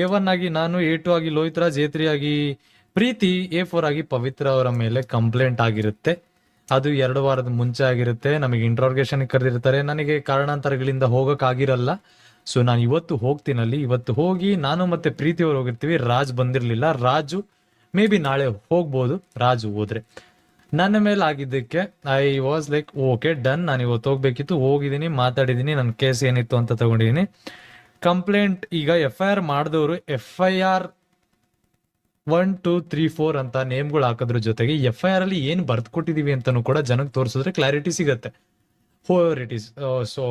A1 ಆಗಿ ನಾನು, A2 ಆಗಿ ಲೋಹಿತ್ ರಾಜ್, A3 ಆಗಿ ಪ್ರೀತಿ, A4 ಆಗಿ ಪವಿತ್ರ ಅವರ ಮೇಲೆ ಕಂಪ್ಲೇಂಟ್ ಆಗಿರುತ್ತೆ. ಅದು 2 ವಾರದ ಮುಂಚೆ ಆಗಿರುತ್ತೆ. ನಮಗೆ ಇಂಟ್ರೋಗೇಷನ್ ಕರೆದಿರ್ತಾರೆ. ನನಗೆ ಕಾರಣಾಂತರಗಳಿಂದ ಹೋಗಕ್ಕಾಗಿರಲ್ಲ. ಸೊ ನಾನು ಇವತ್ತು ಹೋಗ್ತೀನಲ್ಲಿ. ಇವತ್ತು ಹೋಗಿ ನಾನು ಮತ್ತೆ ಪ್ರೀತಿ ಅವ್ರು ಹೋಗಿರ್ತೀವಿ. ರಾಜ್ ಬಂದಿರ್ಲಿಲ್ಲ. ರಾಜು ಮೇ ಬಿ ನಾಳೆ ಹೋಗ್ಬೋದು, ರಾಜು ಹೋದ್ರೆ. ನನ್ನ ಮೇಲೆ ಆಗಿದ್ದಕ್ಕೆ I was like okay done, ನಾನು ಇವತ್ತು ಹೋಗ್ಬೇಕಿತ್ತು, ಹೋಗಿದ್ದೀನಿ, ಮಾತಾಡಿದ್ದೀನಿ, ನನ್ನ ಕೇಸ್ ಏನಿತ್ತು ಅಂತ ತಗೊಂಡಿದ್ದೀನಿ. ಕಂಪ್ಲೇಂಟ್ ಈಗ FIR ಮಾಡಿದವರು FIR 1, 2, 3, 4 ಅಂತ ನೇಮ್ಗಳು ಹಾಕೋದ್ರ ಜೊತೆಗೆ FIR ಅಲ್ಲಿ ಏನ್ ಬರ್ದ್ ಕೊಟ್ಟಿದೀವಿ ಅಂತಾನು ಕೂಡ ಜನಕ್ಕೆ ತೋರಿಸಿದ್ರೆ ಕ್ಲಾರಿಟಿ ಸಿಗತ್ತೆ. Hoover it is, so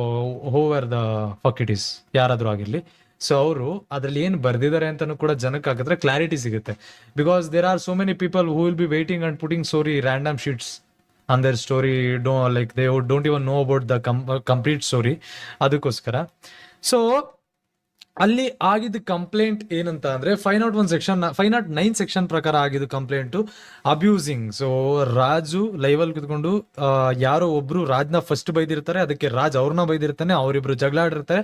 Hoover the fuck it is, ಯಾರಾದ್ರೂ ಆಗಿರ್ಲಿ. ಸೊ ಅವರು ಅದ್ರಲ್ಲಿ ಏನ್ ಬರ್ದಿದ್ದಾರೆ ಅಂತಾನು ಕೂಡ ಜನಕ್ಕೆ ಹಾಕಿದ್ರೆ ಕ್ಲಾರಿಟಿ ಸಿಗುತ್ತೆ. Because there are so many people who will be waiting and putting story random sheets on their story, like they don't even know about the complete story. ಅದಕ್ಕೋಸ್ಕರ ಸೊ ಅಲ್ಲಿ ಆಗಿದ್ದ ಕಂಪ್ಲೇಂಟ್ ಏನಂತ ಅಂದ್ರೆ 501 ಸೆಕ್ಷನ್ 509 ಸೆಕ್ಷನ್ ಪ್ರಕಾರ ಆಗಿದ್ದು complaint abusing. So Raju ಲೈವಲ್ ಕುತ್ಕೊಂಡು ಯಾರೋ ಒಬ್ರು ರಾಜ್ನ ಫಸ್ಟ್ ಬೈದಿರ್ತಾರೆ, ಅದಕ್ಕೆ ರಾಜ್ ಅವ್ರನ್ನ ಬೈದಿರ್ತಾನೆ, ಅವರಿಬ್ರು ಜಗಳ ಆಡಿರ್ತಾರೆ,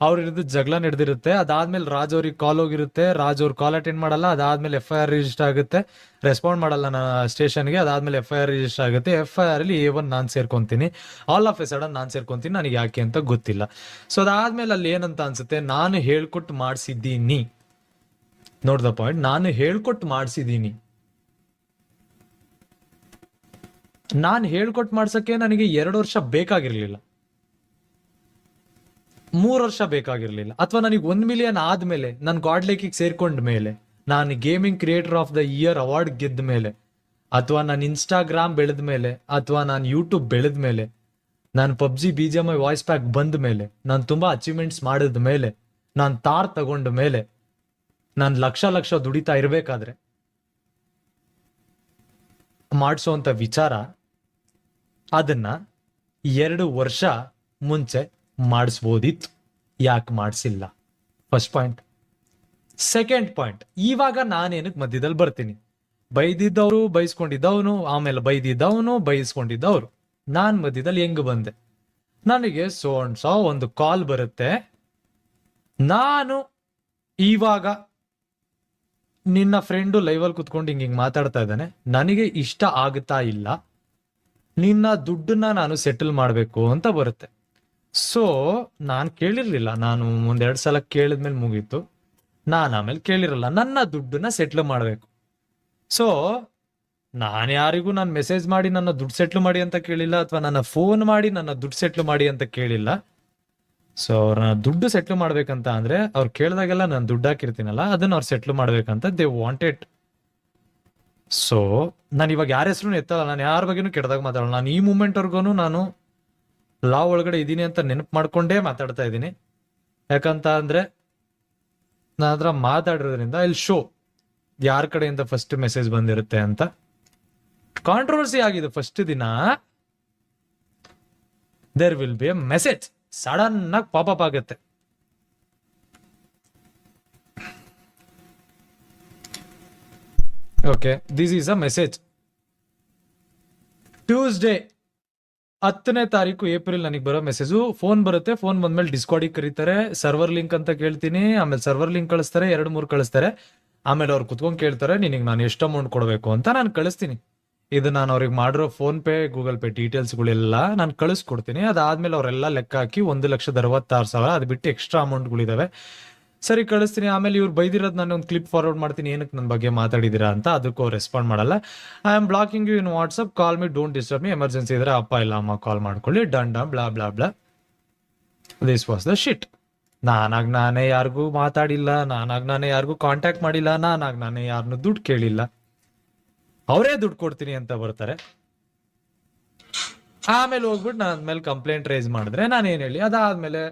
ಅವ್ರಿದ್ದು ಜಗಳ ನಡೆದಿರುತ್ತೆ. ಅದಾದ್ಮೇಲೆ ರಾಜ್ ಅವ್ರಿಗೆ ಕಾಲ್ ಹೋಗಿರುತ್ತೆ, ರಾಜ್ ಅವ್ರು ಕಾಲ್ ಅಟೆಂಡ್ ಮಾಡಲ್ಲ. ಅದಾದ್ಮೇಲೆ FIR ರಿಜಿಸ್ಟರ್ ಆಗುತ್ತೆ, ರೆಸ್ಪಾಂಡ್ ಮಾಡಲ್ಲ ಸ್ಟೇಷನ್ಗೆ. ಅದಾದ್ಮೇಲೆ FIR ರಿಜಿಸ್ಟರ್ ಆಗುತ್ತೆ. FIR ಅಲ್ಲಿ A1 ನಾನು ಸೇರ್ಕೊಂತೀನಿ, ಆಲ್ ಆಫ್ ಎ ಸಡನ್ ನಾನು ಸೇರ್ಕೊಂತೀನಿ, ನನಗೆ ಯಾಕೆ ಅಂತ ಗೊತ್ತಿಲ್ಲ. ಸೊ ಅದಾದ್ಮೇಲೆ ಅಲ್ಲಿ ಏನಂತ ಅನ್ಸುತ್ತೆ, ನಾನು ಹೇಳ್ಕೊಟ್ಟು ಮಾಡಿಸಿದ್ದೀನಿ. ನೋಟ್ ದ ಪಾಯಿಂಟ್, ನಾನು ಹೇಳ್ಕೊಟ್ಟು ಮಾಡಿಸಿದ್ದೀನಿ. ನಾನು ಹೇಳ್ಕೊಟ್ಟು ಮಾಡ್ಸಕ್ಕೆ ನನಗೆ 2 ವರ್ಷ ಬೇಕಾಗಿರ್ಲಿಲ್ಲ, 3 ವರ್ಷ ಬೇಕಾಗಿರ್ಲಿಲ್ಲ, ಅಥವಾ ನನಗೆ 1 ಮಿಲಿಯನ್ ಆದ್ಮೇಲೆ, ನಾನು ಗಾಡ್ ಲೇಕಿಗೆ ಸೇರ್ಕೊಂಡ ಮೇಲೆ, ನಾನು gaming creator of the year award ಗೆದ್ದ ಮೇಲೆ, ಅಥವಾ ನಾನು ಇನ್ಸ್ಟಾಗ್ರಾಮ್ ಬೆಳೆದ ಮೇಲೆ, ಅಥವಾ ನಾನು ಯೂಟ್ಯೂಬ್ ಬೆಳೆದ ಮೇಲೆ, ನಾನು PUBG BGMI ವಾಯ್ಸ್ ಪ್ಯಾಕ್ ಬಂದ ಮೇಲೆ, ನಾನು ತುಂಬಾ ಅಚೀವ್ಮೆಂಟ್ಸ್ ಮಾಡಿದ ಮೇಲೆ, ನಾನು ತಾರ್ ತಗೊಂಡ ಮೇಲೆ, ನಾನು ಲಕ್ಷ ದುಡಿತಾ ಇರ್ಬೇಕಾದ್ರೆ ಮಾಡಿಸೋಂಥ ವಿಚಾರ, ಅದನ್ನ 2 ವರ್ಷ ಮುಂಚೆ ಮಾಡಿಸ್ಬೋದಿತ್ತು, ಯಾಕೆ ಮಾಡಿಸಿಲ್ಲ? First point. ಸೆಕೆಂಡ್ ಪಾಯಿಂಟ್, ಇವಾಗ ನಾನೇನಕ್ಕೆ ಮಧ್ಯದಲ್ಲಿ ಬರ್ತೀನಿ? ಬೈದಿದ್ದವರು ಬೈಸ್ಕೊಂಡಿದ್ದವನು, ಆಮೇಲೆ ಬೈದಿದ್ದವನು ಬೈಸ್ಕೊಂಡಿದ್ದವ್ರು, ನಾನು ಮಧ್ಯದಲ್ಲಿ ಹೆಂಗ್ ಬಂದೆ? ನನಗೆ ಒಂದು ಕಾಲ್ ಬರುತ್ತೆ, ನಾನು ಇವಾಗ ನಿನ್ನ ಫ್ರೆಂಡು ಲೈವಲ್ಲಿ ಕುತ್ಕೊಂಡು ಹಿಂಗೆ ಮಾತಾಡ್ತಾ ಇದ್ದಾನೆ, ನನಗೆ ಇಷ್ಟ ಆಗ್ತಾ ಇಲ್ಲ, ನಿನ್ನ ದುಡ್ಡನ್ನ ನಾನು ಸೆಟಲ್ ಮಾಡಬೇಕು ಅಂತ ಬರುತ್ತೆ. ಸೊ ನಾನು ಕೇಳಿರ್ಲಿಲ್ಲ, ನಾನು 1-2 ಸಲ ಕೇಳಿದ್ಮೇಲೆ ಮುಗೀತು. ನಾನು ಆಮೇಲೆ ಕೇಳಿರಲ್ಲ, ನನ್ನ ದುಡ್ಡನ್ನ ಸೆಟ್ಲ್ ಮಾಡಬೇಕು. ಸೊ ನಾನು ಯಾರಿಗೂ ನಾನು ಮೆಸೇಜ್ ಮಾಡಿ ನನ್ನ ದುಡ್ಡು ಸೆಟ್ಲ್ ಮಾಡಿ ಅಂತ ಕೇಳಿಲ್ಲ, ಅಥವಾ ನನ್ನ ಫೋನ್ ಮಾಡಿ ನನ್ನ ದುಡ್ಡು ಸೆಟ್ಲ್ ಮಾಡಿ ಅಂತ ಕೇಳಿಲ್ಲ. ಸೊ ಅವ್ರನ್ನ ದುಡ್ಡು ಸೆಟ್ಲ್ ಮಾಡ್ಬೇಕಂತ ಅಂದ್ರೆ ಅವ್ರು ಕೇಳಿದಾಗೆಲ್ಲ ನಾನು ದುಡ್ಡು ಹಾಕಿರ್ತೀನಲ್ಲ, ಅದನ್ನ ಅವ್ರು ಸೆಟ್ಲ್ ಮಾಡ್ಬೇಕಂತ ದೇ ವಾಂಟೆಡ್. ಸೊ ನಾನು ಇವಾಗ ಯಾರ ಹೆಸರು ಎತ್ತಲ್ಲ, ನಾನು ಯಾರ ಬಗ್ಗೆನೂ ಕೆಟ್ಟದಾಗ ಮಾತಾಡಲ್ಲ. ನಾನು ಈ ಮೂಮೆಂಟ್ವರೆಗೂ ನಾನು ಲಾ ಒಳಗಡೆ ಇದ್ದೀನಿ ಅಂತ ನೆನಪು ಮಾಡ್ಕೊಂಡೇ ಮಾತಾಡ್ತಾ ಇದ್ದೀನಿ. ಯಾಕಂತ ಅಂದ್ರೆ ನಾನು ಅದ್ರ ಮಾತಾಡಿರೋದ್ರಿಂದ ಇಲ್ಲಿ ಶೋ ಯಾರ ಕಡೆಯಿಂದ ಫಸ್ಟ್ ಮೆಸೇಜ್ ಬಂದಿರುತ್ತೆ ಅಂತ. ಕಾಂಟ್ರವರ್ಸಿ ಆಗಿದೆ ಫಸ್ಟ್ ದಿನ, there will be a message, sudden ಆಗಿ ಪಾಪಪ್ ಆಗುತ್ತೆ. Okay, this is a message. Tuesday 10ನೇ ತಾರೀಕು ಏಪ್ರಿಲ್ ನನಗೆ ಬರೋ ಮೆಸೇಜು. ಫೋನ್ ಬರುತ್ತೆ, ಫೋನ್ ಬಂದ್ಮೇಲೆ ಡಿಸ್ಕಾರ್ಡಿಗೆ ಕರೀತಾರೆ, ಸರ್ವರ್ ಲಿಂಕ್ ಅಂತ ಕೇಳ್ತೀನಿ, ಆಮೇಲೆ ಸರ್ವರ್ ಲಿಂಕ್ ಕಳಿಸ್ತಾರೆ, 2-3 ಕಳಿಸ್ತಾರೆ. ಆಮೇಲೆ ಅವ್ರು ಕುತ್ಕೊಂಡು ಕೇಳ್ತಾರೆ ನಿನಗೆ ನಾನು ಎಷ್ಟು ಅಮೌಂಟ್ ಕೊಡಬೇಕು ಅಂತ. ನಾನು ಕಳಿಸ್ತೀನಿ, ಇದು ನಾನು ಅವ್ರಿಗೆ ಮಾಡಿರೋ ಫೋನ್ ಪೇ ಗೂಗಲ್ ಪೇ ಡೀಟೇಲ್ಸ್ಗಳೆಲ್ಲ ನಾನು ಕಳಿಸ್ಕೊಡ್ತೀನಿ. ಅದಾದ್ಮೇಲೆ ಅವರೆಲ್ಲ ಲೆಕ್ಕ ಹಾಕಿ 1,66,000, ಅದು ಬಿಟ್ಟು ಎಕ್ಸ್ಟ್ರಾ ಅಮೌಂಟ್ಗಳಿದಾವೆ, ಸರಿ ಕಳಿಸ್ತೀನಿ. ಆಮೇಲೆ ಇವ್ರು ಬೈದಿರೋದು ನಾನು ಒಂದು ಕ್ಲಿಪ್ ಫಾರ್ವರ್ಡ್ ಮಾಡ್ತೀನಿ, ಏನಕ್ಕೆ ನನ್ನ ಬಗ್ಗೆ ಮಾತಾಡಿದ್ದೀರಾ ಅಂತ. ಅದಕ್ಕೂ ರೆಸ್ಪಾಂಡ್ ಮಾಡಲ್ಲ. I am blocking you in WhatsApp, call me, don't disturb me, emergency ಇದ್ರೆ ಅಪ್ಪ ಇಲ್ಲ ಅಮ್ಮ ಕಾಲ್ ಮಾಡ್ಕೊಳ್ಳಿ, done blah blah blah. This was the shit. ನಾನೇ ಯಾರಿಗೂ ಮಾತಾಡಿಲ್ಲ, ನಾನೇ ಯಾರಿಗೂ ಕಾಂಟ್ಯಾಕ್ಟ್ ಮಾಡಿಲ್ಲ, ನಾನೇ ಯಾರನ್ನು ದುಡ್ಡು ಕೇಳಿಲ್ಲ. ಅವರೇ ದುಡ್ಡು ಕೊಡ್ತೀನಿ ಅಂತ ಬರ್ತಾರೆ. ಆಮೇಲೆ ಹೋಗ್ಬಿಟ್ಟು ನನ್ನ ಮೇಲೆ ಕಂಪ್ಲೇಂಟ್ ರೈಸ್ ಮಾಡಿದ್ರೆ ನಾನು ಏನ್ ಹೇಳಿ? ಅದಾದ್ಮೇಲೆ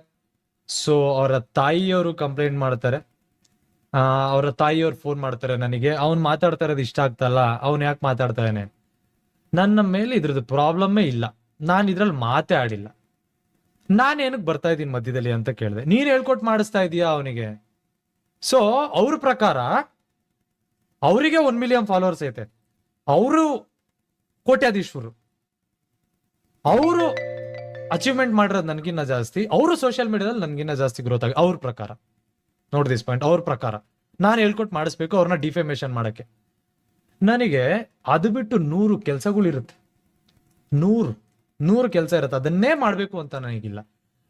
ಸೊ ಅವರ ತಾಯಿಯವರು ಕಂಪ್ಲೇಂಟ್ ಮಾಡ್ತಾರೆ, ಅವರ ತಾಯಿಯವ್ರು ಫೋನ್ ಮಾಡ್ತಾರೆ ನನಗೆ, ಅವ್ನು ಮಾತಾಡ್ತಾ ಇರೋದು ಇಷ್ಟ ಆಗ್ತಲ್ಲ, ಅವ್ನು ಯಾಕೆ ಮಾತಾಡ್ತಾ ಇದ್ದಾನೆ? ನನ್ನ ಮೇಲೆ ಇದ್ರದ್ದು ಪ್ರಾಬ್ಲಮ್ಮೇ ಇಲ್ಲ, ನಾನು ಇದ್ರಲ್ಲಿ ಮಾತೇ ಆಡಿಲ್ಲ. ನಾನು ಏನಕ್ಕೆ ಬರ್ತಾ ಇದ್ದೀನಿ ಮಧ್ಯದಲ್ಲಿ ಅಂತ ಕೇಳಿದೆ. ನೀನ್ ಹೇಳ್ಕೊಟ್ಟು ಮಾಡಿಸ್ತಾ ಇದೀಯಾ ಅವನಿಗೆ? ಸೊ ಅವ್ರ ಪ್ರಕಾರ ಅವರಿಗೆ 1 ಮಿಲಿಯನ್ ಫಾಲೋವರ್ಸ್ ಐತೆ, ಅವರು ಕೋಟ್ಯಾಧೀಶ್ವರು, ಅವರು ಅಚೀವ್ಮೆಂಟ್ ಮಾಡಿರೋದು ನನ್ಗಿನ್ನ ಜಾಸ್ತಿ, ಅವರು ಸೋಷಿಯಲ್ ಮೀಡಿಯಾದಲ್ಲಿ ನನ್ಗಿನ್ನ ಜಾಸ್ತಿ ಗ್ರೋತ್ ಆಗಿ ಅವ್ರ ಪ್ರಕಾರ. Note this point. ಅವ್ರ ಪ್ರಕಾರ ನಾನು ಹೇಳ್ಕೊಟ್ಟು ಮಾಡಿಸ್ಬೇಕು ಅವ್ರನ್ನ ಡಿಫೇಮೇಶನ್ ಮಾಡಕ್ಕೆ. ನನಗೆ ಅದು ಬಿಟ್ಟು 100 ಕೆಲಸಗಳಿರುತ್ತೆ, 100 ಕೆಲಸ ಇರುತ್ತೆ, ಅದನ್ನೇ ಮಾಡ್ಬೇಕು ಅಂತ ನನಗಿಲ್ಲ.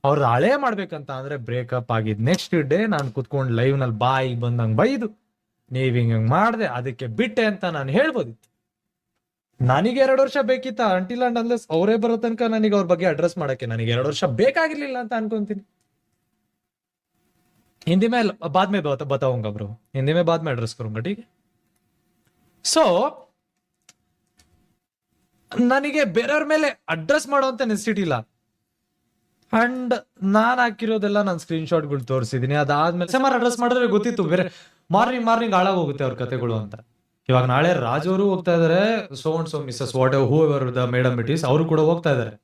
ಅವ್ರದ್ದು ಹಳೆ ಮಾಡ್ಬೇಕಂತ ಅಂದ್ರೆ ಬ್ರೇಕಪ್ ಆಗಿದ್ ನೆಕ್ಸ್ಟ್ ಡೇ ನಾನು ಕುತ್ಕೊಂಡು ಲೈವ್ ನಲ್ಲಿ ಬಾಯಿಗೆ ಬಂದಂಗೆ ಬೈದು ನೀವ್ ಹಿಂಗ್ ಮಾಡ್ದೆ ಅದಕ್ಕೆ ಬಿಟ್ಟೆ ಅಂತ ನಾನು ಹೇಳ್ಬೋದಿತ್ತು. ನನಗೆ 2 ವರ್ಷ ಬೇಕಿತ್ತ ಅಂಟಿಲ್ ಅಂಡ್ ಅನ್ಲೆಸ್ ಅವರೇ ಬರೋ ತನಕ ನನಗೆ ಅವ್ರ ಬಗ್ಗೆ ಅಡ್ರೆಸ್ ಮಾಡಕ್ಕೆ ನನಗೆ 2 ವರ್ಷ ಬೇಕಾಗಿರ್ಲಿಲ್ಲ ಅಂತ ಅನ್ಕೊಂತೀನಿ. हिंदी में बाद में बताऊंगा ब्रो, हिंदी में बाद में एड्रेस करूंगा, ठीक है. ಸೊ ನನಗೆ ಬೇರೆಯವ್ರ ಮೇಲೆ ಅಡ್ರೆಸ್ ಮಾಡುವಂತ ನೆಸಿಟಿ ಇಲ್ಲ. ಅಂಡ್ ನಾನ್ ಹಾಕಿರೋದೆಲ್ಲ ನಾನು ಸ್ಕ್ರೀನ್ ಶಾಟ್ಗಳು ತೋರಿಸಿದೀನಿ. ಅದಾದ್ಮೇಲೆ ಸುಮಾರು ಅಡ್ರೆಸ್ ಮಾಡಿದ್ರೆ ಗೊತ್ತಿತ್ತು ಬೇರೆ ಮಾರ್ನಿಂಗ್ ಹಾಳಾಗ್ ಹೋಗುತ್ತೆ ಅವ್ರ ಕತೆಗಳು ಅಂತ. ಇವಾಗ ನಾಳೆ ರಾಜ್ ಅವರು ಹೋಗ್ತಾ ಇದಾರೆ, so and so Mrs what who ever the madam it is, ಅವರು ಕೂಡ ಹೋಗ್ತಾ ಇದಾರೆ.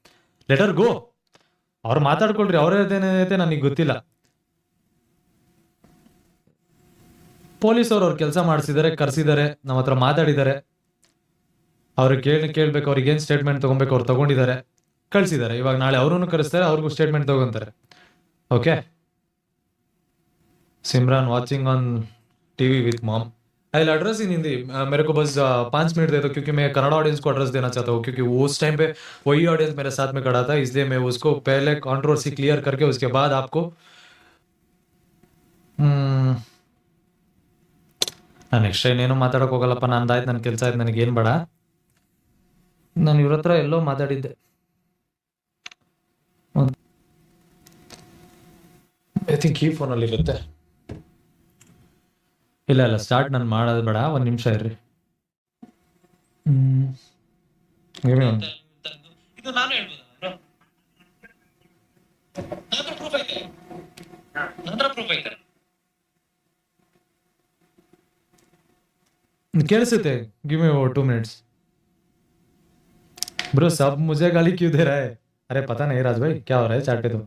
ಲೆಟರ್ ಗೋ, ಅವ್ರು ಮಾತಾಡ್ಕೊಳ್ರಿ, ಅವ್ರೇನೈತೆ ನನಗೆ ಗೊತ್ತಿಲ್ಲ. ಪೊಲೀಸ್ ಅವ್ರ ಕೆಲಸ ಮಾಡಿಸಿದ್ದಾರೆ, ಕರ್ಸಿದ್ದಾರೆ, ನಮ್ಮ ಹತ್ರ ಮಾತಾಡಿದ್ದಾರೆ. ಅವ್ರಿಗೆ ಕೇಳ್ಬೇಕು, ಅವ್ರಿಗೆ ಏನ್ ಸ್ಟೇಟ್ಮೆಂಟ್ ತಗೊಬೇಕು ಅವ್ರು ತಗೊಂಡಿದ್ದಾರೆ, ಕಳ್ಸಿದ್ದಾರೆ. ಇವಾಗ ನಾಳೆ ಅವ್ರನ್ನು ಕರೆಸ್ತಾರೆ, ಅವ್ರಿಗೂ ಸ್ಟೇಟ್ಮೆಂಟ್ ತಗೊಂತಾರೆ. Okay Simran watching on TV with mom. I will address in Hindi. मेरे को बस 5 मिनट दे दो क्योंकि मैं कन्नड़ ऑडियंस को एड्रेस देना चाहता हूँ, क्योंकि उस टाइम पे वही ऑडियंस मेरे साथ में खड़ा था, इसलिए मैं उसको पहले कंट्रोवर्सी क्लियर करके उसके बाद आपको ನಾನು ನೆಕ್ಸ್ಟ್ ಏನೇನು ಮಾತಾಡಕ್ ಹೋಗಲ್ಲಪ್ಪ. ನಂದಾಯ್ತು, ನನ್ನ ಕೆಲಸ ಆಯ್ತು, ನನಗೇನು ಬೇಡ. ನಾನು ಇವ್ರ ಹತ್ರ ಎಲ್ಲೋ ಮಾತಾಡಿದ್ದೆ, ಐ ಥಿಂಕ್ ಈ ಫೋನಲ್ಲಿ ಇರುತ್ತೆ. ಇಲ್ಲ ಸ್ಟಾರ್ಟ್ ನಾನು ಮಾಡೋದು ಬೇಡ, 1 ನಿಮಿಷ ಇರ್ರಿ. ಇದು ನಾನು ಹೇಳ್ಬೋದು, कैसे गिव मी 2 मिनट्स ब्रो. सब मुझे गाली क्यों दे रहा है? अरे पता नहीं राज भाई क्या हो रहा है चैट पे तो.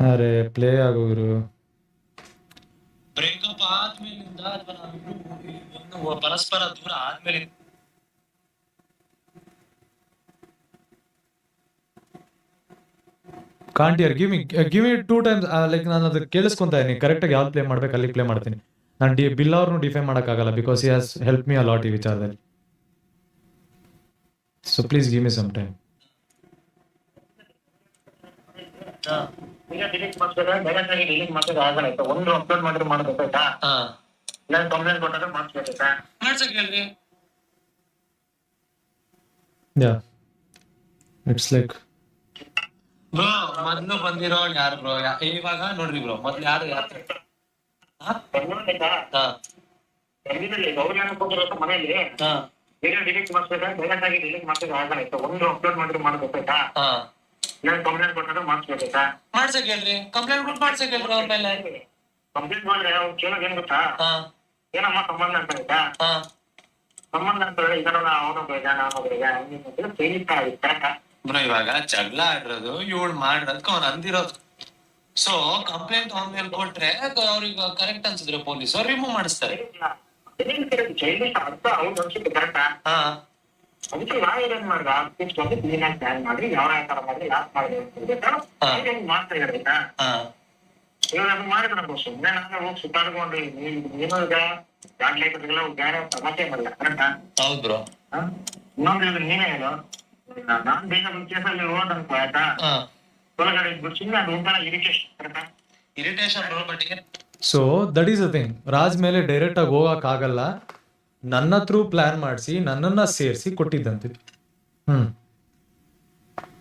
अरे प्ले ಆಗೋ ಗುರು. ಬ್ರೇಕಪ್ ಆದ್ಮೇಲಿಂದ ಅಥವಾ ನಾವಿಬ್ರು ಪರಸ್ಪರ ದೂರ ಆದ್ಮೇಲೆ can't you give me 2 times. Like ನಾನು ಅದು ಕೇಳಿಸ್ಕೊಂತಾ ಇದೀನಿ, ಕರೆಕ್ಟ್ ಆಗಿ ಯಾವ್ದು ಪ್ಲೇ ಮಾಡ್ಬೇಕು ಅಲ್ಲಿ ಪ್ಲೇ ಮಾಡ್ತೀನಿ. ನಾನು ಬಿಲ್ ಅವ್ರನ್ನು ಡಿಫೈನ್ ಮಾಡೋಕ್ಕಾಗಲ್ಲ, because he has help me a lot ಈ ವಿಚಾರದಲ್ಲಿ. So please give me some time. ಈಗ ಡಿಲೀಟ್ ಮಾಡ್ತಾರೆ, ಡೈರೆಕ್ಟ್ ಆಗಿ ಡಿಲೀಟ್ ಮಾಡೋದು ಆಗಲ್ಲ. ಒಂದು ಅಪ್ಲೋಡ್ ಮಾಡಿದ್ರೆ ಮಾಡಬೇಕಾಯ್ತಾ? ಇಲ್ಲ ಕಂಪ್ಲೇಂಟ್ ಕೊಟ್ಟಾಗ ಮಾಡಿಸ್ಬೇಕಾಯ್ತಾ? ಮಾಡ್ಸಕ್ ಹೇಳ್ರಿ. ಯಾ ಇಟ್ಸ್ ಲೈಕ್ ಬ್ರೋ ಮೊದ್ಲು ಬಂದಿರೋಳು ಯಾರು ಬ್ರೋ? ಇವಾಗ ನೋಡ್ರಿ ಬ್ರೋ, ಮೊದ್ಲು ಯಾರು ಮನೆಯಲ್ಲಿ ವಿಡಿಯೋ ಡಿಲೀಟ್ ಮಾಡಿಸ್ಬೇಕಾ? ಡೈರೆಕ್ಟ್ ಆಗಿ ಡಿಲೀಟ್ ಮಾಡೋದು ಆಗಲ್ಲ. ಒಂದು ಅಪ್ಲೋಡ್ ಮಾಡಿದ್ರೆ ಮಾಡಬೇಕಾಯ್ತಾ? ಇಲ್ಲ ಕಂಪ್ಲೇಂಟ್ ಕೊಟ್ಟಾಗ ಮಾಡಿಸ್ಬೇಕಾಯ್ತಾ? ಮಾಡ್ಸಕ್ ಹೇಳ್ರಿ, ಕಂಪ್ಲೇಂಟ್ ಮಾಡ್ಸಕ್ ಹೇಳ್ರಿ ಅವ್ರ ಮೇಲೆ. ಕಂಪ್ಲೇಂಟ್ ಮಾಡಿದ್ರೆ ಅವ್ರು ಕೇಳೋದು ಏನ್ ಗೊತ್ತಾ? ಏನಮ್ಮ ಸಂಬಂಧ ಅಂತ ಆಯ್ತಾ? ಸಂಬಂಧ ಅಂತ ಹೇಳಿ ಇದರ ಅವನು ಬೇಗ ನಾನು ಬೇಗ ಕರೆಕ್ಟಾ ಬ್ರೋ? ಇವಾಗ ಜಗಳ ಆಡಿರೋದು ಇವಳು ಮಾಡಿರೋದಕ್ಕೆ ಅವ್ನು ಅಂದಿರೋದು. ಸೊ ಕಂಪ್ಲೇಂಟ್ ಅವನ ಮೇಲೆ ಕೊಟ್ರೆ ಅವ್ರಿಗೆ ಕರೆಕ್ಟ್ ಅನ್ಸಿದ್ರೆ ಪೊಲೀಸ್ ಅವ್ರು ರಿಮೂವ್ ಮಾಡಿಸ್ತಾರೆ. ಚೈಲ್ಡಿಶ್ ಅರ್ಥ ಅವ್ರು ಅನ್ಸುತ್ತೆ ಕರೆಕ್ಟಾ? ಅದಕ್ಕೆ ನಾವು ಏನ್ ಮಾಡ್ದ ಒಂದು ಕ್ಲೀನ್ ಆಗಿ ಪ್ಲಾನ್ ಮಾಡಿ ಯಾವ ತರ ಮಾಡಿ ಲಾಸ್ಟ್ ಮಾಡಿ ಮಾಡ್ತಾ ಇರಬೇಕಾ? ಇವಾಗ ಅದು ಮಾಡಿದ್ರೆ ನಮ್ಗೆ ಸುಮ್ಮನೆ ನಾನು ಹೋಗಿ ಸುತ್ತಾಡ್ಕೊಂಡು ಏನೋ ಈಗ ಗಾಡ್ಲೈಕಲ್ಲ ಬೇರೆ ಸಮಸ್ಯೆ ಮಾಡಲ್ಲ ಕರೆಕ್ಟಾ? ಹೌದು ಬ್ರೋ. ಇನ್ನೊಂದು ನೀನೇ ಹೇಳು, ನಾನ್ ಬೇಗ ಒಂದು ಕೇಸಲ್ಲಿ ಹೋದ್ ಅನ್ಕೋ ಆಯ್ತಾ, ಒಳಗಡೆ ಸುಮ್ಮನೆ ಅದು ಒಂಥರ ಇರಿಟೇಷನ್ ಕರೆಕ್ಟಾ? Irritation bro. But so that is the thing. Raj ಮೇಲೆ ಡೈರೆಕ್ಟ್ ಆಗಿ ಹೋಗಕ್ ಆಗಲ್ಲ, ನನ್ನ ಥ್ರೂ ಪ್ಲಾನ್ ಮಾಡಿಸಿ ನನ್ನನ್ನ ಸೇರಿಸಿ ಕೊಟ್ಟಿದ್ದಂತೆ.